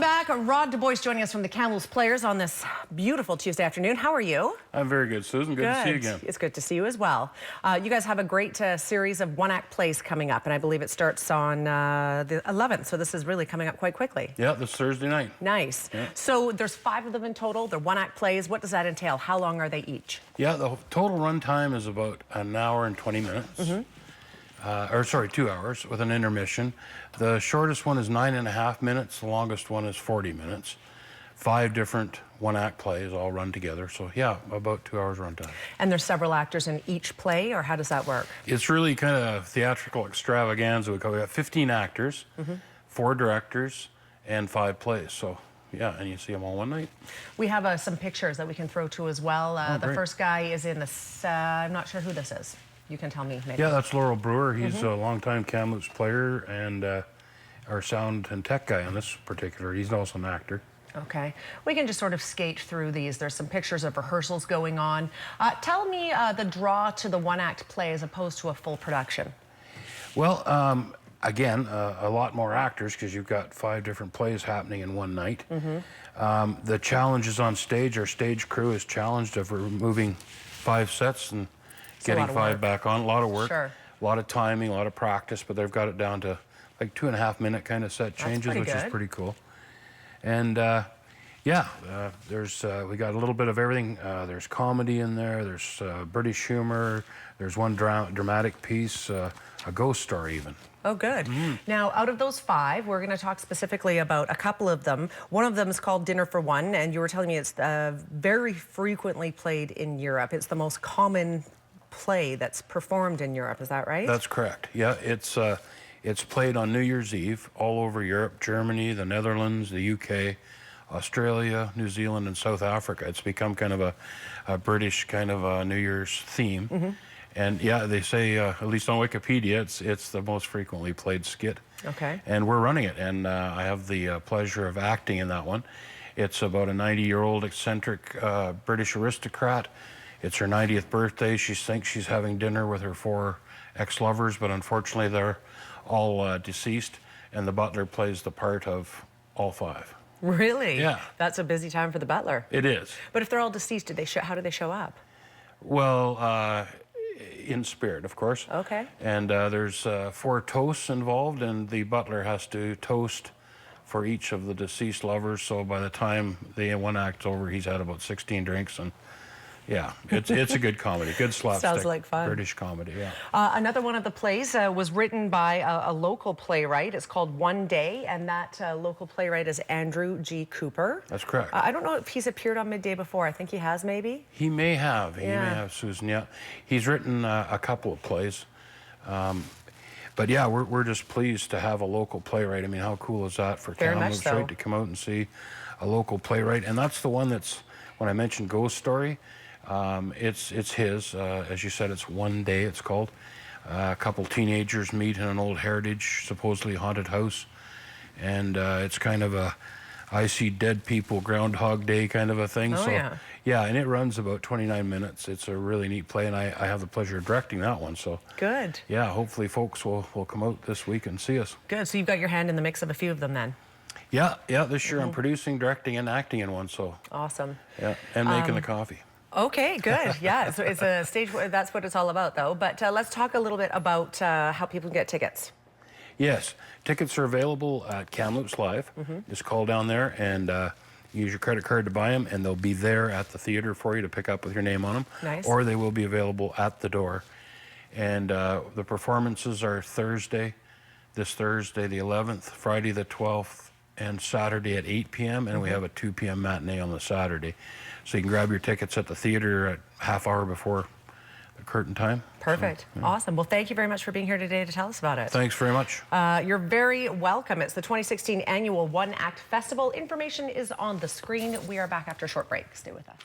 back. Rod Du Bois joining us from the Kamloops Players on this beautiful Tuesday afternoon. How are you? I'm very good, Susan. Good to see you again. It's good to see you as well. You guys have a great series of one-act plays coming up, and I believe it starts on the 11th, so this is really coming up quite quickly. Yeah, this Thursday night. Nice. Yeah. So there's 5 of them in total. They're one-act plays. What does that entail? How long are they each? Yeah, the total run time is about an hour and 20 minutes. 2 hours with an intermission. The shortest one is 9.5 minutes. The longest one is 40 minutes. 5 different one-act plays all run together. So yeah, about 2 hours run time. And there's several actors in each play, or how does that work? It's really kind of theatrical extravaganza. We got 15 actors, 4 directors, and 5 plays. So yeah, and you see them all one night. We have some pictures that we can throw to as well. The first guy is in the, I'm not sure who this is. You can tell me maybe. Yeah, that's Laurel Brewer. He's a longtime Kamloops player and our sound and tech guy on this particular. He's also an actor. Okay. We can just sort of skate through these. There's some pictures of rehearsals going on. Tell me the draw to the one-act play as opposed to a full production. Well, again, a lot more actors because you've got 5 different plays happening in one night. The challenges on stage, our stage crew is challenged of removing 5 sets and getting 5 back on. A lot of work, a lot of timing, a lot of practice, but they've got it down to like 2.5-minute kind of set changes, which is pretty cool. And yeah, we got a little bit of everything. There's comedy in there, there's British humor, there's one dramatic piece, a ghost story even. Oh, good. Now, out of those 5, we're going to talk specifically about a couple of them. One of them is called Dinner for One, and you were telling me it's very frequently played in Europe. It's the most common play that's performed in Europe, is that right? That's correct. Yeah, it's played on New Year's Eve all over Europe, Germany, the Netherlands, the UK, Australia, New Zealand, and South Africa. It's become kind of a British kind of a New Year's theme. And yeah, they say, at least on Wikipedia, it's the most frequently played skit. Okay. And we're running it, and I have the pleasure of acting in that one. It's about a 90-year-old eccentric British aristocrat. It's her 90th birthday. She thinks she's having dinner with her 4 ex-lovers, but unfortunately they're all deceased, and the butler plays the part of all 5. Really? Yeah. That's a busy time for the butler. It is. But if they're all deceased, how do they show up? Well, in spirit, of course. Okay. And there's 4 toasts involved, and the butler has to toast for each of the deceased lovers, so by the time the one act's over, he's had about 16 drinks, and yeah, it's a good comedy, good slapstick. Sounds like fun. British comedy, yeah. Another one of the plays was written by a local playwright. It's called One Day, and that local playwright is Andrew G. Cooper. That's correct. I don't know if he's appeared on Midday before. I think he has, maybe? He may have. He may have, Susan, yeah. He's written a couple of plays. But yeah, we're just pleased to have a local playwright. I mean, how cool is that for Kamloops, right, to come out and see a local playwright? And that's the one that's, when I mentioned Ghost Story, it's his. As you said, it's One Day, it's called. A couple teenagers meet in an old heritage, supposedly haunted house. And it's kind of a I see dead people, Groundhog Day kind of a thing. Oh, so yeah, and it runs about 29 minutes. It's a really neat play, and I have the pleasure of directing that one. So good. Yeah, hopefully folks will come out this week and see us. Good. So you've got your hand in the mix of a few of them then. Yeah. This year I'm producing, directing, and acting in one. So awesome. Yeah, and making the coffee. Okay, good. Yeah, so it's a stage. That's what it's all about, though. But let's talk a little bit about how people can get tickets. Yes, tickets are available at Kamloops Live. Just call down there and use your credit card to buy them, and they'll be there at the theater for you to pick up with your name on them. Nice. Or they will be available at the door. And the performances are this Thursday the 11th, Friday the 12th, and Saturday at 8 p.m. And we have a 2 p.m. matinee on the Saturday. So you can grab your tickets at the theater at half hour before the curtain time. Perfect. So, awesome. Well, thank you very much for being here today to tell us about it. Thanks very much. You're very welcome. It's the 2016 annual One Act Festival. Information is on the screen. We are back after a short break. Stay with us.